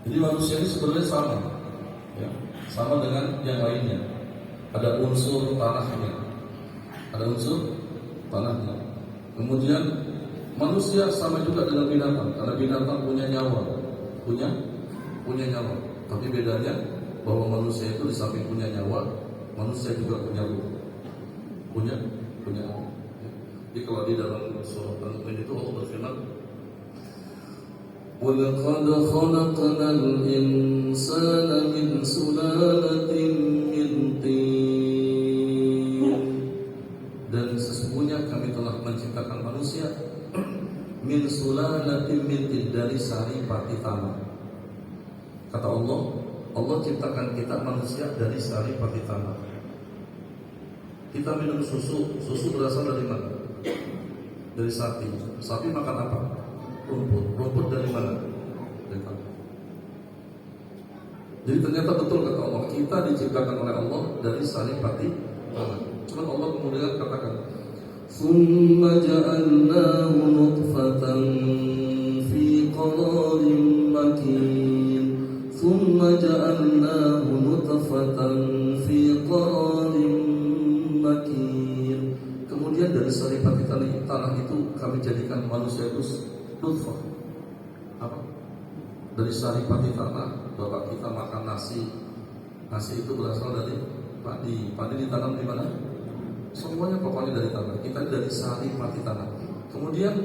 Jadi manusia ini sebenarnya sama, ya, sama dengan yang lainnya. Ada unsur tanahnya, ada unsur tanahnya. Kemudian manusia sama juga dengan binatang, karena binatang punya nyawa, punya nyawa. Tapi bedanya bahwa manusia itu di samping punya nyawa, manusia juga punya ruh, punya. Jadi kalau di dalam surah Al-Mu'min itu Allah berfirman, وَلَقَدْ خَلَقْنَا الْإِنسَانَ مِنْ سُلَالَةٍ مِنْ طِينٍ. Dan sesungguhnya kami telah menciptakan manusia min sulalatin min tin, dari sari pati tanah. Kata Allah, Allah ciptakan kita manusia dari sari pati tanah. Kita minum susu berasal dari mana? Dari sapi. Sapi makan apa? Rumput dari mana? Dari tanah. Jadi ternyata betul kata Allah, kita diciptakan oleh Allah dari sari pati tanah. Cuma Allah kemudian katakan, ثُمَّ جَعَلْنَاهُ نُطْفَةً فِي قَرَارٍ مَكِينٍ ثُمَّ جَعَلْنَاهُ نُطْفَةً فِي قَرَارٍ مَكِينٍ. Kemudian dari sari pati tanah itu kami jadikan manusia itu nutfah. Apa? Dari sari pati tanah, bapak kita makan nasi. Nasi itu berasal dari padi. Padi ditanam di mana? Semuanya pokoknya dari tanah. Kita dari sari pati tanah. Kemudian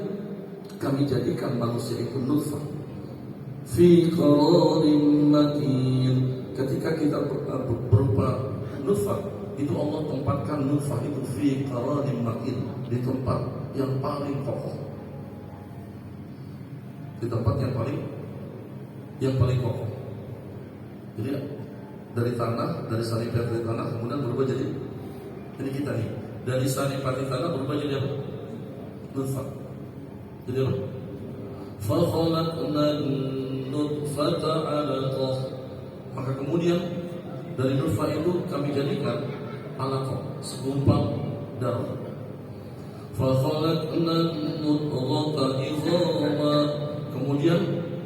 kami jadikan manusia itu nutfah fi qararin makin. Ketika kita berupa nutfah, itu Allah tempatkan nutfah itu fi qararin makin, di tempat yang paling kokoh. Di tempat yang paling kokoh. Jadi dari tanah, dari sari pati tanah kemudian berubah jadi kita nih. Dari sari pati tanah berubah jadi apa? Nutfah. Jadi apa? Fa khalaqna nutfata 'alaqah. Maka kemudian dari nutfah itu kami jadikan 'alaqah, segumpal darah. Fa khalaqna nutfata idhama. Kemudian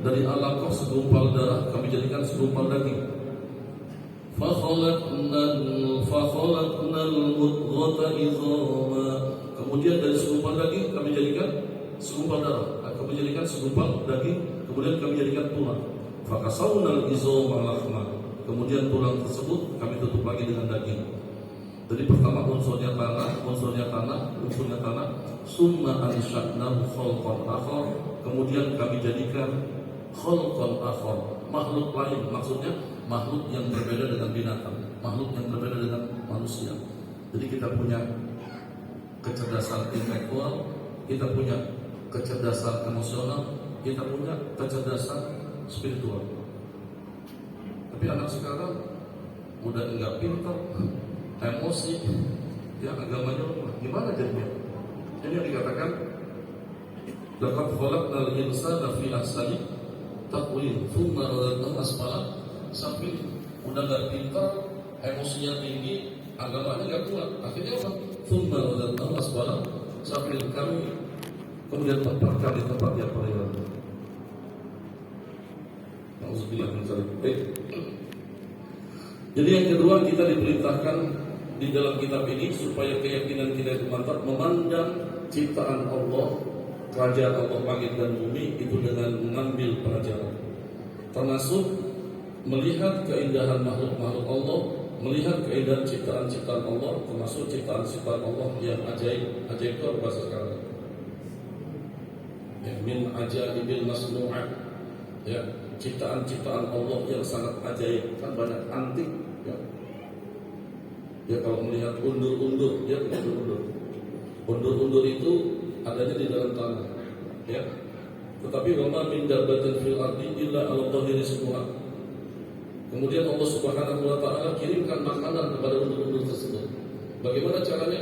dari 'alaqah segumpal darah kami jadikan segumpal daging. Fakhalaqna al-mudghata idhama. Kemudian dari segumpal daging kami jadikan segumpal darah, kami jadikan segumpal daging, kemudian kami jadikan tulang. Fakasawna al-izama lahma. Kemudian tulang tersebut kami tutup lagi dengan daging. Jadi pertama unsurnya tanah, summa ansha'nahu khalqan akhar. Kemudian kami jadikan khalqan akhar, makhluk lain, maksudnya makhluk yang berbeda dengan binatang, makhluk yang berbeda dengan manusia. Jadi kita punya kecerdasan intelektual, kita punya kecerdasan emosional, kita punya kecerdasan spiritual. Tapi anak sekarang udah enggak pintar, emosi, ya agamanya lemah. Gimana jadinya? Ini yang dikatakan laqad khalaqnal insana fi ahsani taqwim, tsumma radadnahu asfala sampai udah gak pintar, emosinya tinggi, agamanya gak kuat. Akhirnya apa? Tsumma radadnahu asfala sampai kami kemudian tempatkan di tempat yang paling rendah. Nauzubillah min dzalik. Jadi yang kedua, kita diperintahkan di dalam kitab ini supaya keyakinan kita itu mantap, memandang ciptaan Allah, kerajaan Allah langit dan bumi itu dengan mengambil pelajaran, termasuk melihat keindahan makhluk-makhluk Allah, melihat keindahan ciptaan-ciptaan Allah, termasuk ciptaan-ciptaan Allah yang ajaib. Ajaib itu apa bahasa sekarang? Ya, min ajaibil masnu'at. Ya, ciptaan-ciptaan Allah yang sangat ajaib, kan banyak antik. Ya, ya kalau melihat undur-undur, ya undur-undur itu adanya di dalam tanah. Ya, tetapi wa ma min dabbatin fil ardi illa 'ala Allahi rizquha. Kemudian Allah Subhanahu wa taala kirimkan makanan kepada undur-undur tersebut. Bagaimana caranya?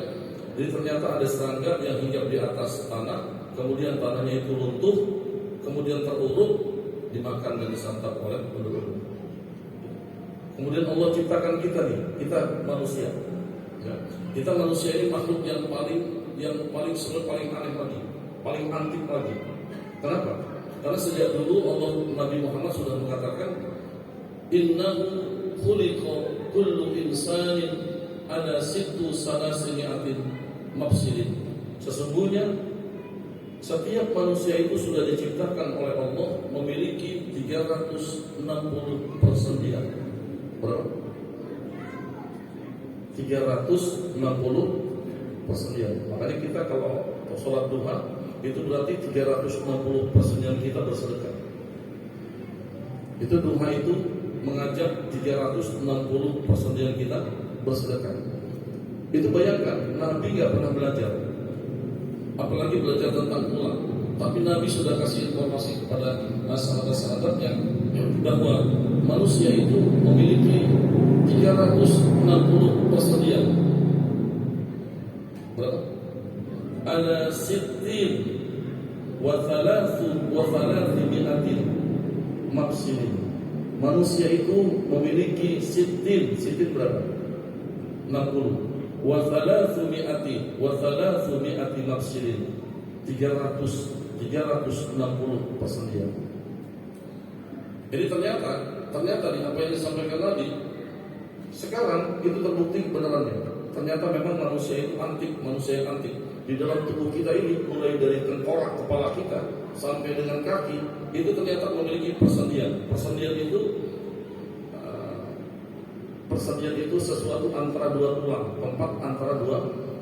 Jadi ternyata ada serangga yang hinggap di atas tanah, kemudian tanahnya itu runtuh, kemudian teruruk, dimakan dan disantap oleh undur-undur. Kemudian Allah ciptakan kita nih, kita manusia. Ya. Kita manusia ini makhluk yang paling aneh lagi, paling antik lagi. Kenapa? Karena sejak dulu Allah Nabi Muhammad sudah mengatakan, innahu khuliqa kullu insanin ala sittu salasimi'atin mafsilin. Sesungguhnya setiap manusia itu sudah diciptakan oleh Allah memiliki 360 persendian. Berapa? 360 persendian. Makanya kita kalau sholat duha itu berarti 360 persendian kita bersedekah. Itu duha itu mengajak 360 persendian kita bersedekah. Itu bayangkan, Nabi nggak pernah belajar, apalagi belajar tentang ulama. Tapi Nabi sudah kasih informasi kepada sahabat-sahabatnya bahwa manusia itu memiliki 360 persendian. Berapa? Ada sittin wa thalathimi'atin mafsilin. Manusia itu memiliki sittin berapa? 60. Wa thalathimi'ati mafsilin. 360 persendian. Jadi ternyata di apa yang disampaikan Nabi sekarang itu terbukti kebenarannya. Ternyata memang manusia itu antik, manusia yang antik. Di dalam tubuh kita ini, mulai dari tengkorak kepala kita sampai dengan kaki, itu ternyata memiliki persendian. Persendian itu sesuatu antara dua tulang, tempat antara dua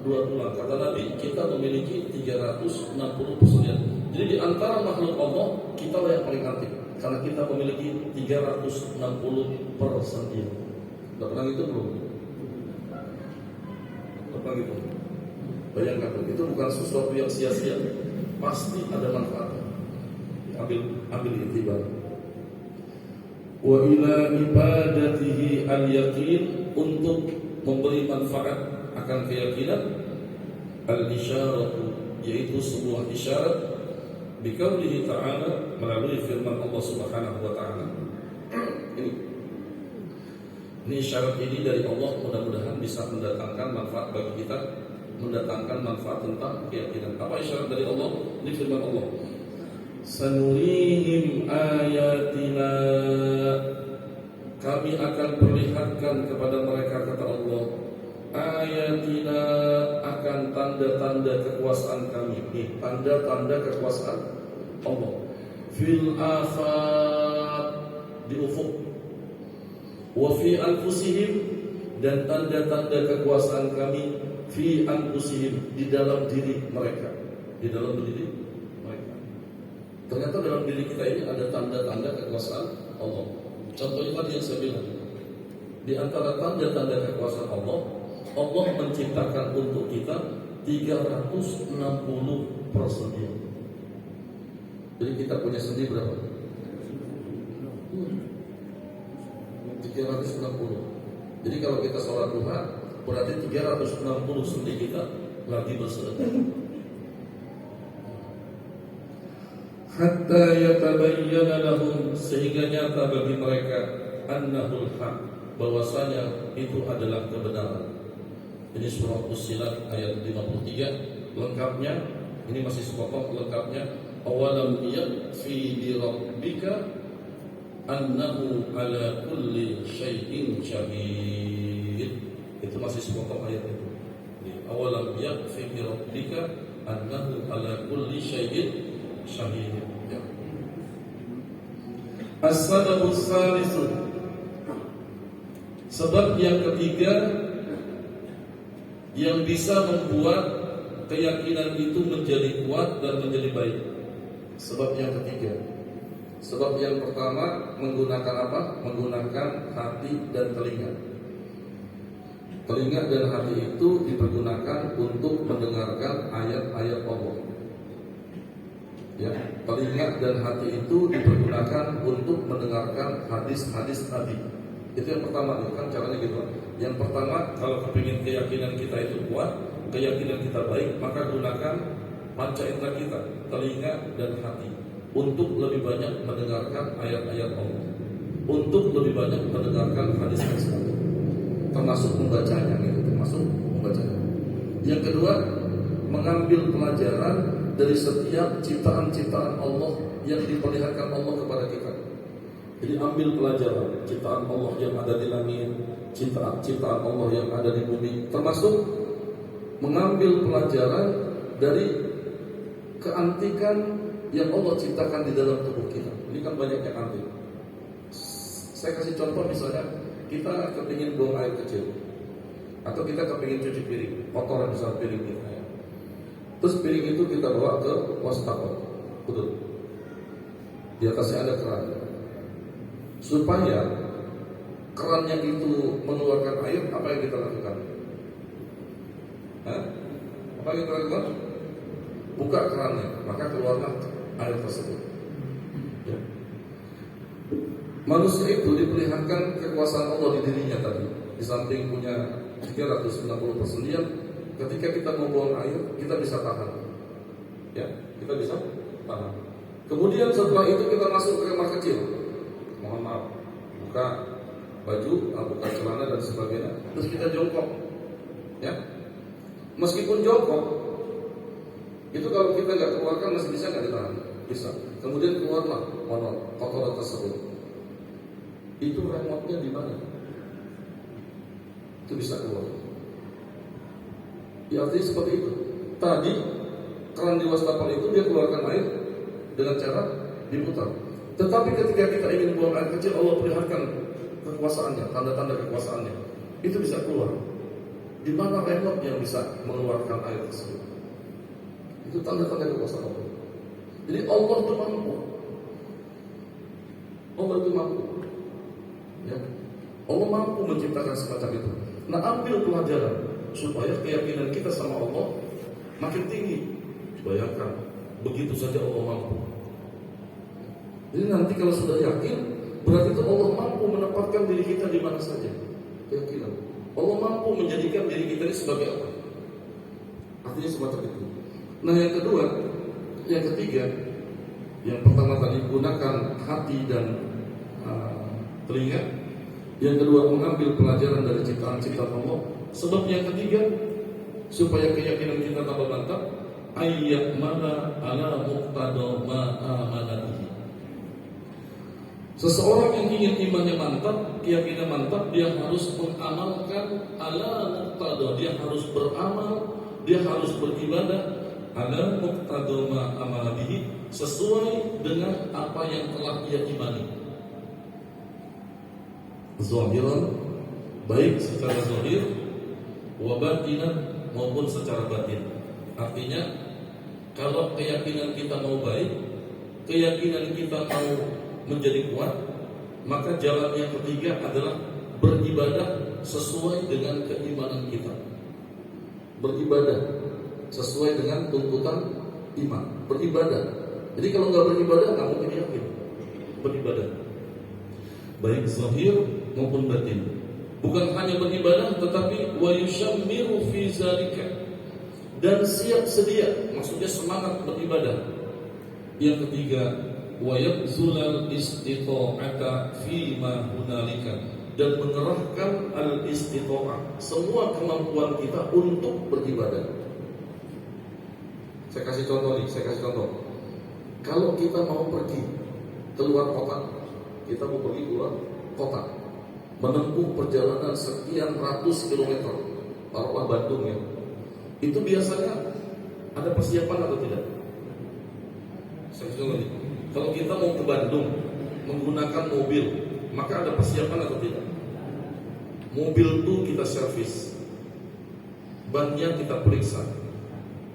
tulang. Kata Nabi, kita memiliki 360 persendian. Jadi di antara makhluk Allah, kita lah yang paling antik, karena kita memiliki 360 persendian. Udah pernah gitu belum? Udah gitu? Bayangkan, itu bukan sesuatu yang sia-sia, pasti ada manfaatnya. Ambil itibar. Wa ila ibadatihi al-yaqin, untuk memberi manfaat akan keyakinan, al-isyaratu, yaitu sebuah isyarat, biqaulihi ta'ala, melalui firman Allah Subhanahu wa ta'ala. Ini isyarat ini dari Allah, mudah-mudahan bisa mendatangkan manfaat bagi kita, mendatangkan manfaat tentang keyakinan. Apa isyarat dari Allah? Ini firman Allah, sanurihim ayatina, kami akan perlihatkan kepada mereka, kata Allah, ayatina, akan tanda-tanda kekuasaan kami. Ini tanda-tanda kekuasaan Allah. Fil afaq, di ufuk. Wa fi anfusihim, dan tanda-tanda kekuasaan kami fi anfusihim, di dalam diri mereka. Di dalam diri mereka. Ternyata dalam diri kita ini ada tanda-tanda kekuasaan Allah. Contohnya tadi yang saya bilang, di antara tanda-tanda kekuasaan Allah, Allah menciptakan untuk kita 360 persendian. Jadi kita punya sendi berapa? 360. Jadi kalau kita sholat duha, berarti 360 sendi kita lagi bersedekah. Hatta yatabayyana lahum, sehingga nyata bagi mereka, annahul haq, bahwasanya itu adalah kebenaran. Ini surah Fussilat ayat 53 lengkapnya. Ini masih sepotong lengkapnya. Awalam yakfi bi rabbika annahu ala kulli syai'in syahid. Itu masih sepotong ayat itu. Awalam yakfi bi rabbika annahu ala kulli syai'in syahid. Ya. As-sababus salisu, sebab yang ketiga yang bisa membuat keyakinan itu menjadi kuat dan menjadi baik. Sebab yang ketiga. Sebab yang pertama menggunakan apa? Menggunakan hati dan telinga. Telinga dan hati itu dipergunakan untuk mendengarkan ayat-ayat Allah. Ya, telinga dan hati itu dipergunakan untuk mendengarkan hadis-hadis Nabi. Itu yang pertama, kan caranya gitu. Yang pertama, kalau kepingin keyakinan kita itu kuat, keyakinan kita baik, maka gunakan panca indera kita, telinga dan hati, untuk lebih banyak mendengarkan ayat-ayat Allah, untuk lebih banyak mendengarkan hadis-hadis Nabi, termasuk membacanya gitu, termasuk membacanya. Yang kedua, mengambil pelajaran dari setiap ciptaan-ciptaan Allah yang diperlihatkan Allah kepada kita. Jadi ambil pelajaran ciptaan Allah yang ada di langit, ciptaan Allah yang ada di bumi, termasuk mengambil pelajaran dari keantikan yang Allah ciptakan di dalam tubuh kita. Ini kan banyak yang antik. Saya kasih contoh, misalnya kita kepingin buang air kecil, atau kita kepingin cuci piring, kotor misalnya piring kita ya. Terus piring itu kita bawa ke wastafel, betul? Di atasnya ada keran. Supaya kerannya itu mengeluarkan air, apa yang kita lakukan? Apa yang kita lakukan? Buka kerannya, maka keluarlah air tersebut. Ya. Manusia itu diperlihatkan kekuasaan Allah di dirinya tadi. Di samping punya 360 persendian, ketika kita mau buang air, kita bisa tahan. Ya, kita bisa tahan. Kemudian setelah itu kita masuk ke kamar kecil. Mohon maaf, buka baju, buka celana dan sebagainya. Terus kita jongkok. Ya, meskipun jongkok, itu kalau kita nggak keluarkan masih bisa nggak ditahan? Bisa. Kemudian keluarlah kotoran tersebut. Itu remote-nya di mana? Itu bisa keluar. Ya, artinya seperti itu. Tadi keran di wastafel itu dia keluarkan air dengan cara diputar. Tetapi ketika kita ingin buang air kecil, Allah perlihatkan kekuasaannya, tanda-tanda kekuasaannya. Itu bisa keluar. Di mana remote yang bisa mengeluarkan air tersebut? Itu tanda-tanda kekuasaan Allah. Jadi Allah itu mampu. Allah itu mampu. Ya. Allah mampu menciptakan semacam itu. Nah, ambil pelajaran supaya keyakinan kita sama Allah makin tinggi. Bayangkan, begitu saja Allah mampu. Jadi nanti kalau sudah yakin, berarti itu Allah mampu menempatkan diri kita di mana saja. Keyakinan. Allah mampu menjadikan diri kita ini sebagai apa? Artinya semacam itu. Nah, yang kedua, yang ketiga, yang pertama tadi gunakan hati dan telinga. Yang kedua, mengambil pelajaran dari ciptaan-ciptaan Allah. Sebab yang ketiga, supaya keyakinan kita tambah mantap, ayat mana ala muqtada ma amana bihi. Seseorang yang ingin imannya mantap, keyakinan mantap, dia harus mengamalkan ala muqtada, dia harus beramal, dia harus beribadah ala muqtada ma amana bihi, sesuai dengan apa yang telah ia imani. Zahiran, baik secara zahir, wa batinan, maupun secara batin. Artinya, kalau keyakinan kita mau baik, keyakinan kita mau menjadi kuat, maka jalan yang ketiga adalah beribadah sesuai dengan keimanan kita. Beribadah sesuai dengan tuntutan iman. Beribadah. Jadi kalau nggak beribadah, nggak mungkin yakin. Beribadah, baik zahir maupun batin. Bukan hanya beribadah, tetapi wa yusyammiru fi zalika, dan siap sedia, maksudnya semangat beribadah. Yang ketiga, wa yabzulal istita'ata fi ma hunalika, dan mengerahkan al-istita'ah, semua kemampuan kita untuk beribadah. Saya kasih contoh. Kalau kita mau pergi keluar kota, kita mau pergi keluar kota, menempuh perjalanan sekian ratus kilometer, taruhlah Bandung ya, itu biasanya ada persiapan atau tidak? Saya contoh nih, kalau kita mau ke Bandung menggunakan mobil, maka ada persiapan atau tidak? Mobil itu kita servis, bannya kita periksa,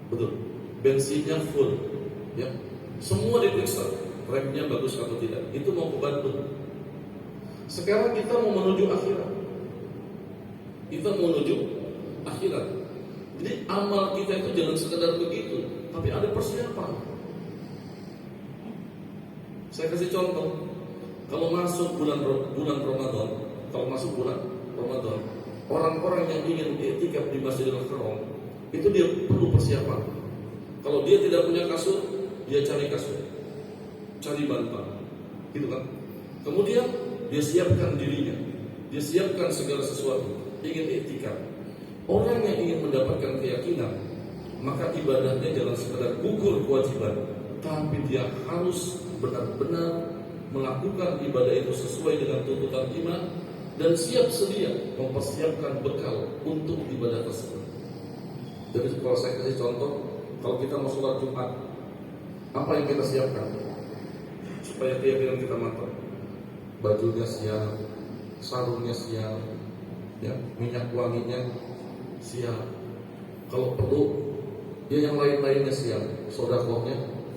betul, bensinnya full, ya, semua diperiksa, remnya bagus atau tidak. Itu mau ke Bandung. Sekarang kita mau menuju akhirat. Jadi amal kita itu jangan sekedar begitu, tapi ada persiapan. Saya kasih contoh. Kalau masuk bulan Ramadan, orang-orang yang ingin i'tikaf di Masjidil Haram, itu dia perlu persiapan. Kalau dia tidak punya kasur, dia cari kasur, cari bantal, gitu kan? Kemudian dia siapkan dirinya, dia siapkan segala sesuatu, ingin i'tikaf. Orang yang ingin mendapatkan keyakinan, maka ibadahnya jangan sekedar gugur kewajiban, tapi dia harus benar-benar melakukan ibadah itu sesuai dengan tuntutan iman dan siap sedia mempersiapkan bekal untuk ibadah tersebut. Jadi kalau saya kasih contoh, kalau kita mau sholat Jumat, apa yang kita siapkan supaya keyakinan kita mantap? Bajunya siap, sarungnya siap, ya, minyak wanginya siap. Kalau perlu, ya yang lain-lainnya siap, sodakohnya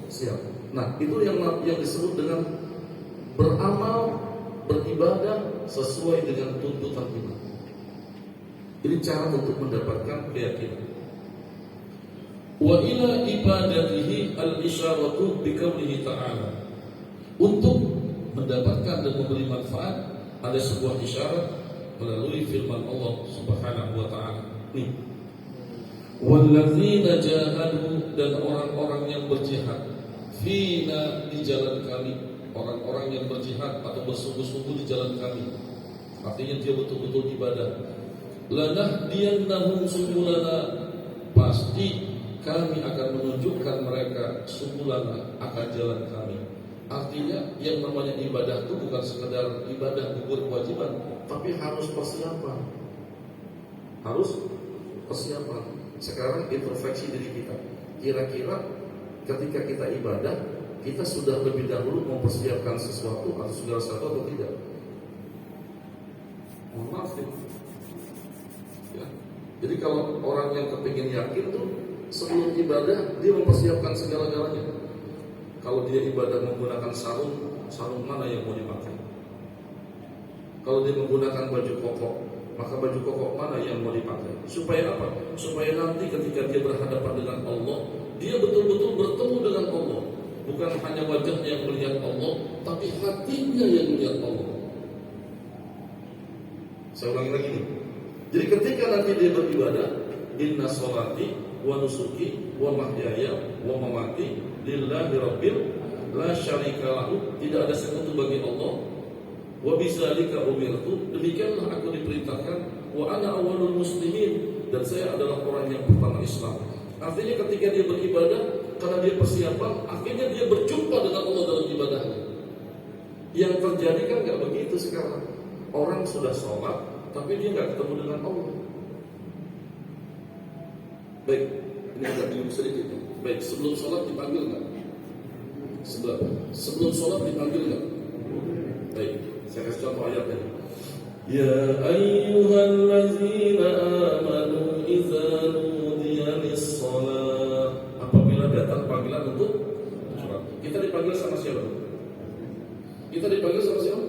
siap. Nah, itu yang disebut dengan beramal, beribadah sesuai dengan tuntutan iman. Ini cara untuk mendapatkan keyakinan. Wa ila ibadatihi al-isyaratu biqaulihi ta'ala. Untuk mendapatkan dan memberi manfaat ada sebuah isyarat melalui firman Allah Subhanahu wa taala. Nih. Walladzina jahadu, dan orang-orang yang berjihad fina, di jalan kami, orang-orang yang berjihad atau bersungguh-sungguh di jalan kami, artinya dia betul-betul ibadah. Lanahdiyannahum subulana, pasti kami akan menunjukkan mereka subulana, akan jalan kami. Artinya yang namanya ibadah itu bukan sekedar ibadah gugur kewajiban, tapi harus persiapan. Harus persiapan. Sekarang introspeksi diri kita. Kira-kira ketika kita ibadah, kita sudah lebih dahulu mempersiapkan sesuatu atau segala sesuatu atau tidak? Mohon maaf ya. Jadi kalau orang yang kepingin yakin tuh sebelum ibadah dia mempersiapkan segala-galanya. Kalau dia ibadah menggunakan sarung mana yang mau dipakai? Kalau dia menggunakan baju koko, maka baju koko mana yang mau dipakai? Supaya apa? Supaya nanti ketika dia berhadapan dengan Allah, dia betul-betul bertemu dengan Allah. Bukan hanya wajahnya yang melihat Allah, tapi hatinya yang melihat Allah. Saya ulangi lagi nih. Jadi ketika nanti dia beribadah, inna sholati wa nusuki wa mahyaya wa mamati lillahi rabbil la syarika lahu, tidak ada sekutu bagi Allah. Wa bidzalika umirtu, demikianlah aku diperintahkan. Wa ana awwalul muslimin, dan saya adalah orang yang pertama Islam. Artinya ketika dia beribadah, karena dia persiapan, akhirnya dia berjumpa dengan Allah dalam ibadahnya. Yang terjadi kan nggak begitu sekarang. Orang sudah sholat, tapi dia nggak ketemu dengan Allah. Baik, ini agak bingung sedikit. Baik, sebelum sholat dipanggil nggak? Sebelum sholat dipanggil nggak? Baik, saya kasih contoh ayatnya. Ya ayyuhallazina amanu idza nudiya lis-shalah. Apabila datang panggilan untuk sholat, kita dipanggil sama siapa? Kita dipanggil sama siapa?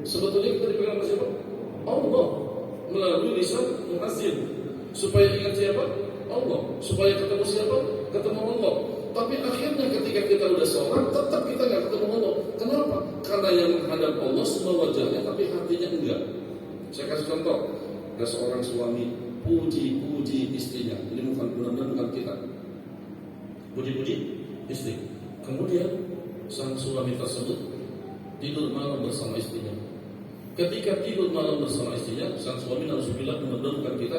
Sebetulnya kita dipanggil sama siapa? Allah, melalui lisan muazzin. Supaya ingat siapa? Allah. Supaya ketemu siapa? Ketemu Allah. Tapi akhirnya ketika kita udah sholat, tetap kita nggak ketemu Allah. Kenapa? Karena yang menghadap Allah semua wajahnya, tapi hatinya enggak. Saya kasih contoh. Ada seorang suami puji-puji istrinya. Ini benar-benar bukan kita. Puji-puji istri. Kemudian sang suami tersebut tidur malam bersama istrinya. Ketika tidur malam bersama istrinya, sang suami na'udzubillah, benar-benar bukan kita,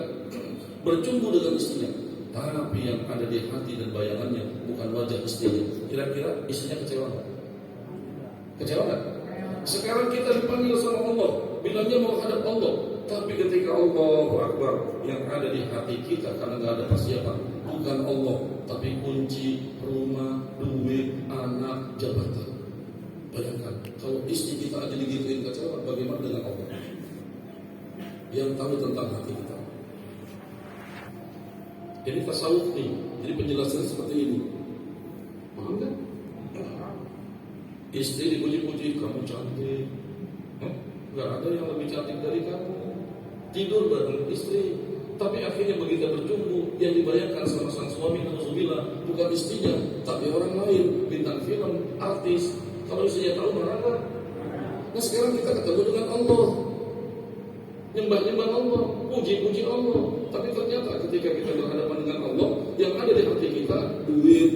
bercumbu dengan istrinya. Tapi yang ada di hati dan bayangannya bukan wajah istrinya. Kira-kira istrinya kecewa nggak? Kecewa nggak? Sekarang kita dipanggil sama Allah, bilangnya mau hadap Allah, tapi ketika Allahu Akbar, yang ada di hati kita karena nggak ada persiapan, bukan Allah, tapi kunci rumah, duit, anak, jabatan. Bayangkan, kalau istri kita aja digituin kecewa, bagaimana dengan Allah yang tahu tentang hati kita? Jadi tasawuf nih, jadi penjelasan seperti ini. Paham kan? Istri dipuji-puji, kamu cantik. Gak ada yang lebih cantik dari kamu. Tidur bareng istri, tapi akhirnya begitu berjumpa, yang dibayangkan sama sang suami na'udzubillah bukan istrinya, tapi orang lain, bintang film, artis. Kalau istrinya tahu marah. Nah sekarang kita ketemu dengan Allah, nyembah-nyembah Allah, puji-puji Allah. Tapi ternyata ketika kita berhadapan dengan Allah, yang ada di hati kita duit,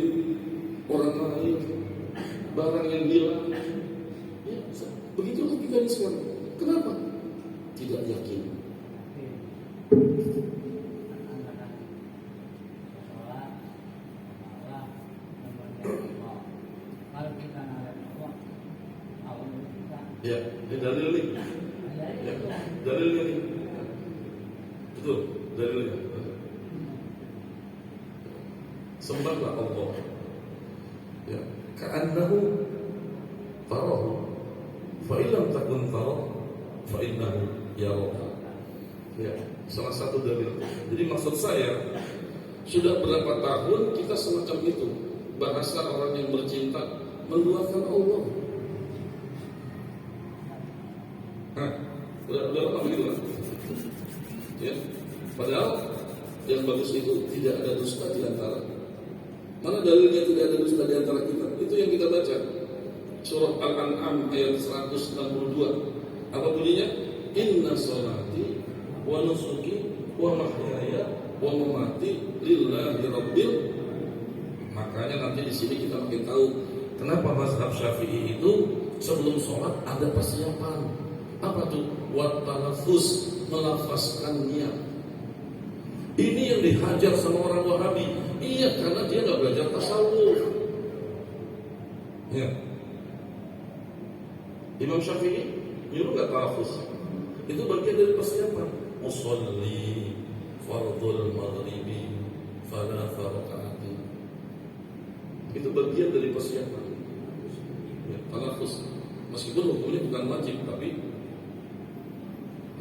orang lain, barang yang hilang. Ya, begitulah kita ini sekarang. Kenapa? Tidak yakin. Kalau kita Ya, ini dalil nih. Ya, dalil ini. Betul, dalilnya. Sembahlah Allah. Ya, ka'annahu tarahu. Fa illam takun tarahu, fa innahu yarahu. Ya, salah satu dalil. Jadi maksud saya, sudah berapa tahun kita semacam itu, bahasa orang yang bercinta menduakan Allah. Udah lama begitu kan? Ya, padahal yang bagus itu tidak ada dusta di antara. Mana dalilnya tidak ada dusta di antara kita? Itu yang kita baca. Surah Al-An'am ayat 162. Apa bunyinya? Inna sholati wa nusuki wa mahyaya wa mamati lillahi rabbil. Makanya nanti di sini kita makin tahu kenapa mazhab Syafi'i itu sebelum sholat ada persiapan. Apa tuh? Wat talafuz, melafazkan niat. Ini yang dihajar sama orang Wahabi. Iya, karena dia nggak belajar tasawuf. Ya. Imam Syafi'i nyuruh nggak talafuz? Itu bagian dari persiapan. Usolli fardul maghribi thalatha raka'atin. Itu bagian dari persiapan. Ya, talafuz. Meskipun hukumnya bukan wajib, tapi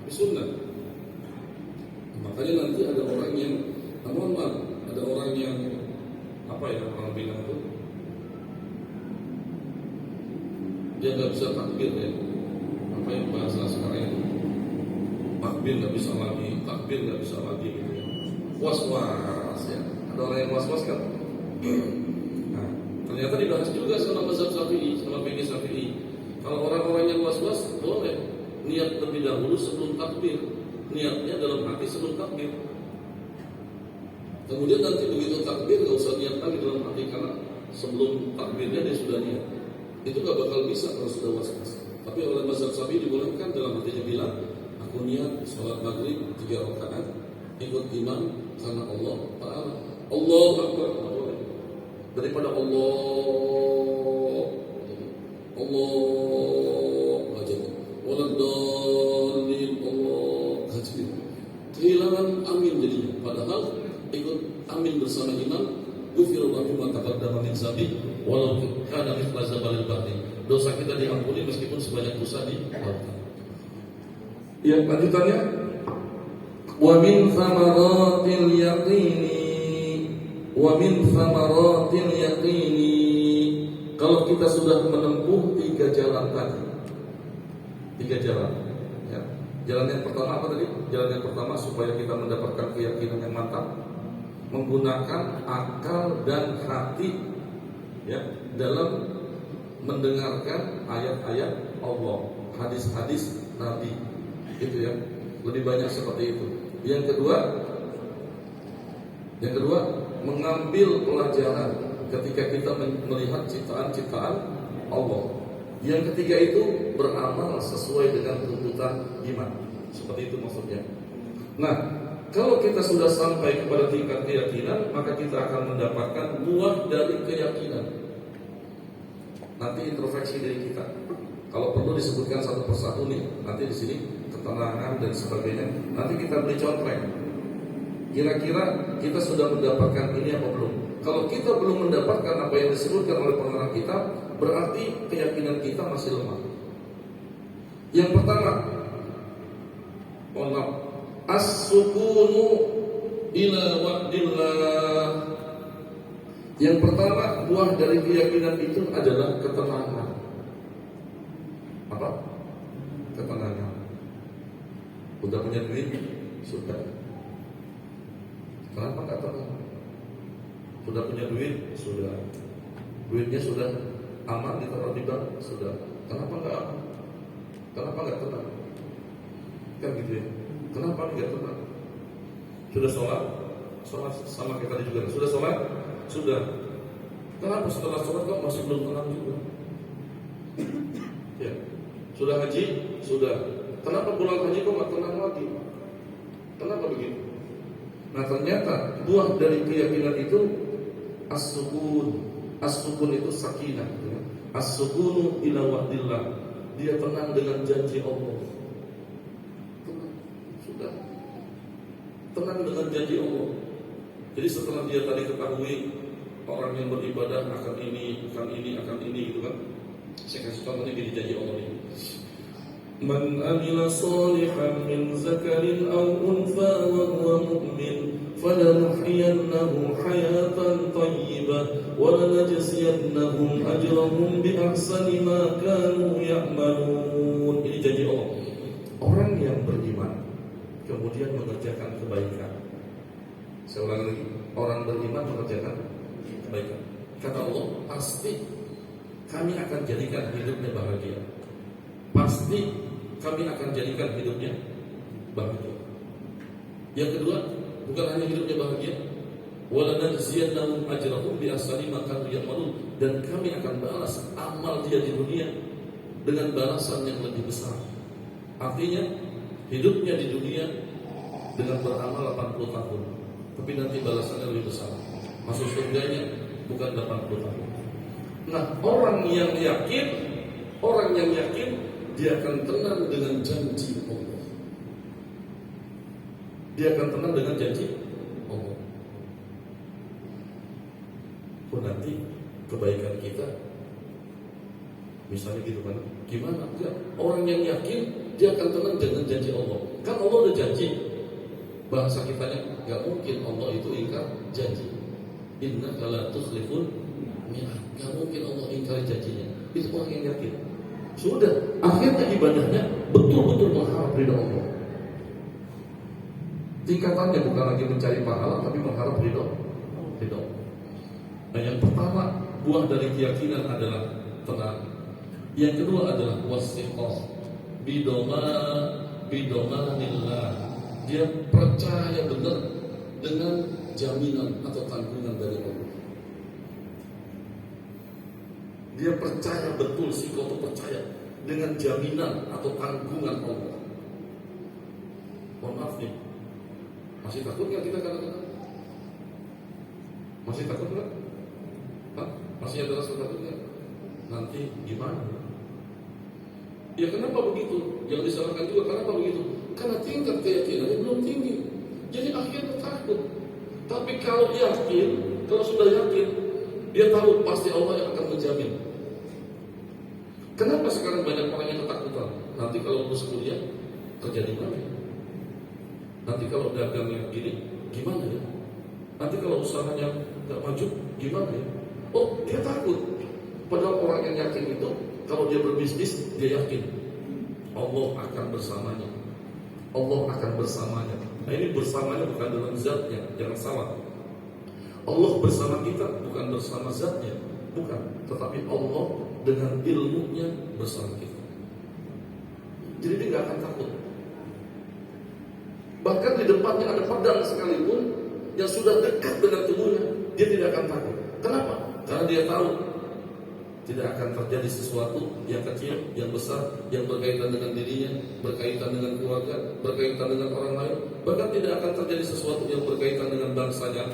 sunnah. Makanya nanti ada orang yang, mohon maaf, ada orang yang apa ya orang bilang tuh, dia nggak bisa takbir ya, apa yang bahasa sekarang itu, takbir nggak bisa lagi, takbir nggak bisa lagi gitu ya. Was-was ya, ada orang yang was-was kan? Nah, ternyata dibahas juga sama mazhab Syafi'i, sama fikih Syafi'i. Kalau orang-orang yang was-was boleh niat terlebih dahulu sebelum takbir. Niatnya dalam hati sebelum takbir. Kemudian nanti begitu takbir gak usah niat lagi dalam hati, karena sebelum takbirnya dia sudah niat. Itu gak bakal bisa kalau sudah was-was. Tapi oleh mazhab Syafi'i dibolehkan dalam hatinya bilang, aku niat sholat maghrib 3 rakaat ikut imam karena Allah Ta'ala. Allah Akbar. Daripada Allah waladhdallin Allah hajri. Kehilangan amin jadinya. Padahal ikut amin bersama imam, ghufira lahu ma taqaddama min dzambi walau kana mithla zabalil bahri. Dosa kita diampuni meskipun sebanyak dosa di lautan. Ya, lanjutannya wa min thamaratil yaqini. Kalau kita sudah menempuh 3 jalan tadi, 3 jalan ya. Jalan yang pertama apa tadi? Jalan yang pertama supaya kita mendapatkan keyakinan yang mantap, menggunakan akal dan hati ya dalam mendengarkan ayat-ayat Allah, hadis-hadis Nabi, gitu ya. Lebih banyak seperti itu. Yang kedua mengambil pelajaran ketika kita melihat ciptaan-ciptaan Allah. Yang ketiga itu beramal sesuai dengan tuntutan iman. Seperti itu maksudnya. Nah, kalau kita sudah sampai kepada tingkat keyakinan, maka kita akan mendapatkan buah dari keyakinan. Nanti introspeksi diri kita. Kalau perlu disebutkan satu persatu nih, nanti di sini ketenangan dan sebagainya. Nanti kita beri contoh. Kira-kira kita sudah mendapatkan ini apa belum? Kalau kita belum mendapatkan apa yang disebutkan oleh pengarang kita, berarti keyakinan kita masih lemah. Yang pertama, as-sukunu ila wa'dillah. Yang pertama, buah dari keyakinan itu adalah ketenangan. Apa? Ketenangan. Udah punya duit? Sudah. Kenapa nggak tenang? Sudah punya duit? Sudah. Duitnya sudah aman ditaruh di bank? Sudah. Kenapa nggak aman? Kenapa nggak tenang? Kan gitu ya. Kenapa nggak tenang? Sudah sholat? Sholat sama kita tadi juga. Sudah sholat? Sudah. Kenapa setelah sholat kok masih belum tenang juga? Ya. Sudah haji? Sudah. Kenapa pulang haji kok nggak tenang lagi? Kenapa begitu? Nah, ternyata buah dari keyakinan itu as-sukun. As-sukun itu sakinah, ya. As-sukunu ila wa'dillah. dia tenang dengan janji Allah. Tenang, sudah. Tenang dengan janji Allah. Jadi setelah dia tadi ketahui orang yang beribadah akan ini gitu kan. Saya kasih contohnya gini janji Allah ini. Man amila salihan min zakarin aw untha wa huwa mu'min falanuhyiyannahu hayatan thayyibah wa lanajziyannahum ajrahum bi ahsani ma kanu ya'malun. Ini janji Allah. Orang yang beriman kemudian mengerjakan kebaikan. Saya ulang lagi, orang beriman mengerjakan kebaikan. Kata Allah, pasti kami akan jadikan hidupnya bahagia. Pasti kami akan jadikan hidupnya bahagia. Yang kedua, bukan hanya hidupnya bahagia, wala najziyannahum ajrahum bi ahsani ma kanu ya'malun, dan kami akan balas amal dia di dunia dengan balasan yang lebih besar. Artinya, hidupnya di dunia dengan beramal 80 tahun, tapi nanti balasannya lebih besar. Masuk surganya bukan 80 tahun. Nah, orang yang yakin dia akan tenang dengan janji Allah. Dia akan tenang dengan janji Allah. Oh, nanti kebaikan kita misalnya gitu kan, gimana? Enggak. Orang yang yakin dia akan tenang dengan janji Allah. Kan Allah udah janji. Bahasa kitanya enggak mungkin Allah itu ingkar janji. Innaka la tukhliful mi'ad. Enggak mungkin Allah ingkar janjinya. Itu orang yang yakin. Sudah, akhirnya ibadahnya betul-betul mengharap ridha Allah. Tingkatannya bukan lagi mencari pahala, tapi mengharap ridha Allah. Nah, yang pertama, buah dari keyakinan adalah tenang. Yang kedua adalah wasiqah bidomanillah. Dia percaya benar dengan jaminan atau tanggungan dari Allah. Dia percaya betul, sikoh itu percaya dengan jaminan atau tanggungan Allah. Mohon maaf nih, masih takut nggak kita kadang-kadang? Masih takut nggak? Masih ada rasa takut nggak? Nanti gimana? Ya kenapa begitu? Yang disalahkan juga kenapa begitu? Karena tingkat keyakinannya belum tinggi. Jadi akhirnya takut. Tapi kalau yakin, kalau sudah yakin, dia tahu pasti Allah yang akan menjamin. Kenapa sekarang banyak orang yang ketakutan? Nanti kalau lulus kuliah kerja di mana? Nanti kalau dagangnya gini, gimana ya? Nanti kalau usahanya nggak maju, gimana ya? Oh, dia takut. Padahal orang yang yakin itu, kalau dia berbisnis, dia yakin Allah akan bersamanya. Allah akan bersamanya. Nah, ini bersamanya bukan dalam zatnya, jangan salah. Allah bersama kita bukan bersama zatnya, bukan, tetapi Allah dengan ilmunya bersama kita. Jadi dia nggak akan takut. Bahkan di depannya ada pedang sekalipun yang sudah dekat dengan tubuhnya, dia tidak akan takut. Kenapa? Karena dia tahu tidak akan terjadi sesuatu yang kecil, yang besar, yang berkaitan dengan dirinya, berkaitan dengan keluarga, berkaitan dengan orang lain. Bahkan tidak akan terjadi sesuatu yang berkaitan dengan bangsanya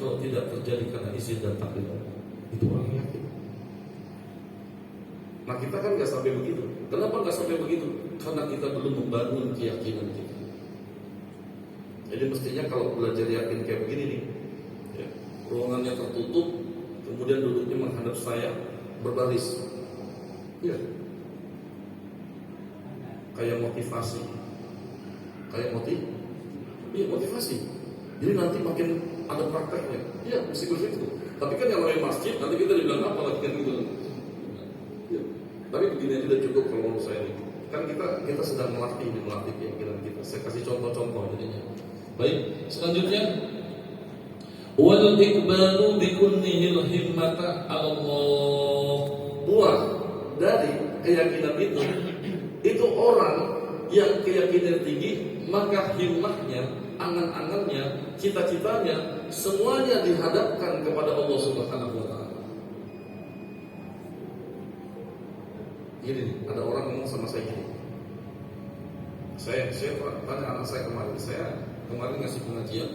kalau tidak terjadi karena izin dan takdir. Itu orang yang yakin. Nah, kita kan nggak sampai begitu. Kenapa nggak sampai begitu? Karena kita belum membangun keyakinan kita. Jadi mestinya kalau belajar yakin kayak begini nih, ya, ruangannya tertutup, kemudian duduknya menghadap saya, berbaris, ya, kayak motivasi, motivasi. Jadi nanti makin ada prakteknya, ya mesti begitu. Tapi kan yang namanya masjid, nanti kita dibilang apa lagi kan gitu. Ya. Tapi begini aja udah cukup kalau menurut saya ini. Kan kita sedang melatih keyakinan kita. Saya kasih contoh-contoh jadinya. Baik, selanjutnya wal iqbalu bikunnihil himmata Allah. Buah dari keyakinan itu orang yang keyakinan tinggi, maka himmahnya, angan-angannya, cita-citanya semuanya dihadapkan kepada Allah Subhanahu wa taala. Gini, ada orang ngomong sama saya gini. Saya tanya anak saya kemarin ngasih pengajian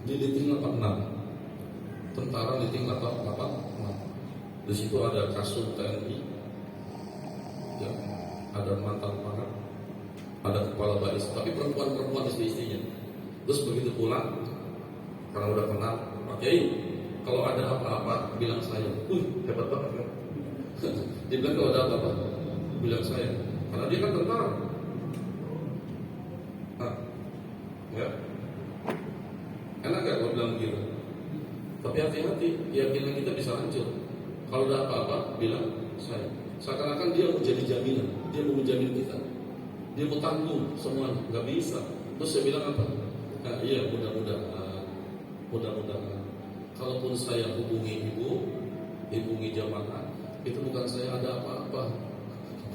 di Liting 86, tentara Liting 86. Di situ ada kasur TNI, ya, ada mantan para, ada kepala bais, tapi perempuan istri-istrinya. Terus begitu pulang, karena udah kenal, Pak Kiai, kalau ada apa-apa bilang saya. Hebat banget kan? Dia bilang kalau ada apa-apa bilang saya, karena dia kan tentara. Ya, enak gak kalau bilang begitu? Tapi hati-hati, keyakinan kita bisa hancur. Kalau ada apa-apa bilang saya. Seakan-akan dia mau jadi jaminan, dia mau menjamin kita, dia mau tanggung semuanya. Gak bisa. Terus saya bilang apa? Nah, iya, mudah-mudahan kalaupun saya hubungi hubungi jamaah, itu bukan saya ada apa-apa,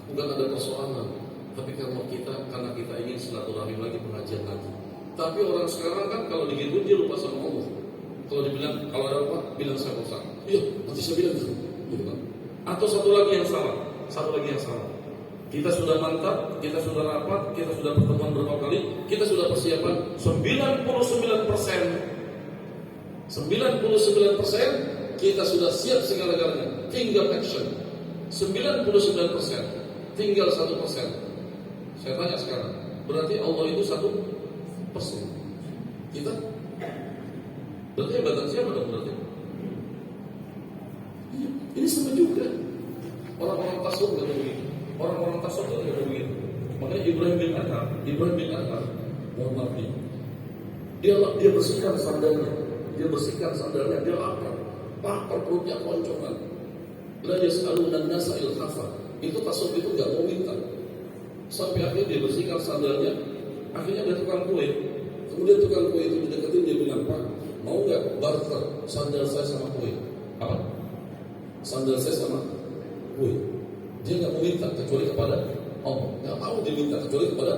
bukan ada persoalan, tapi karena kita ingin silaturahim lagi, pengajian lagi. Tapi orang sekarang kan kalau digituin dia lupa sama Allah. Kalau dibilang kalau ada apa, bilang saya Ustaz. Iya, nanti saya bilang gitu kan. Atau satu lagi yang salah. Kita sudah mantap, kita sudah rapat, kita sudah pertemuan berapa kali, kita sudah persiapan 99% kita sudah siap segala-galanya. Tinggal action. 99%, tinggal 1%. Saya tanya sekarang, berarti Allah itu 1%. Kita berarti hebatan siapa dong berarti? Ini sama juga. Orang-orang tasawuf nggak begitu. Orang-orang tasawuf nggak begitu. Makanya Ibrahim bin Adham, mohon maaf nih, dia bersihkan sandalnya, dia lapar perutnya koncongan. La yas'aluna an-nasa ilhafa. Itu tasawuf itu nggak mau minta. Sampai akhirnya dia bersihkan sandalnya. Akhirnya ada tukang kue. Kemudian tukang kue itu dideketin, dia bilang, Pak, mau nggak barter sandal saya sama kue? Apa? Sandal saya sama kue. Dia nggak mau minta kecuali kepada Allah. Nggak mau diminta kecuali kepada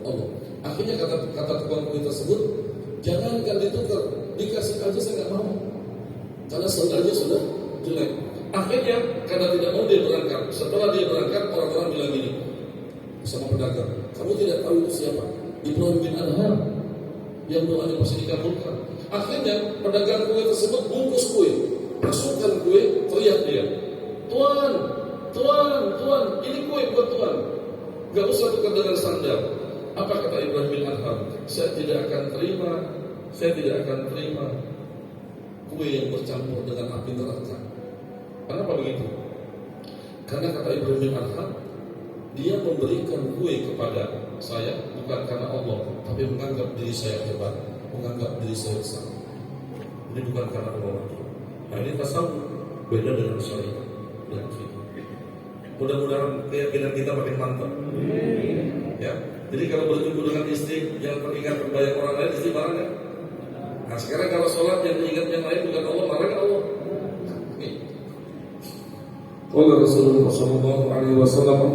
Allah. Akhirnya kata tukang kue tersebut, jangankan ditukar, dikasih aja saya nggak mau, karena sandalnya sudah jelek. Akhirnya karena tidak mau dia berangkat. Setelah dia berangkat, orang-orang bilang gini sama pedagang, kamu tidak tahu itu siapa? Ibrahim bin Adham yang doanya pasti dikabulkan. Akhirnya pedagang kue tersebut bungkus kue, masukkan kue, teriak dia, Tuan, ini kue buat Tuan, gak usah tukar dengan sandal. Apa kata Ibrahim bin Adham? Saya tidak akan terima kue yang bercampur dengan api neraka. Kenapa begitu? Karena kata Ibrahim bin Adham, dia memberikan kue kepada saya bukan karena Allah, tapi menganggap diri saya hebat, menganggap diri saya besar. Ini bukan karena Allah. Nah, ini tasawuf beda dengan syariat dan fikih. Mudah-mudahan keyakinan kita makin mantap. Ya. Jadi kalau berjumpa dengan istri yang teringat terbayang orang lain, istri marah nggak? Nah sekarang kalau sholat yang ingat yang lain bukan Allah, marah nggak Allah? Qala Rasulullah sallallahu alaihi wasallam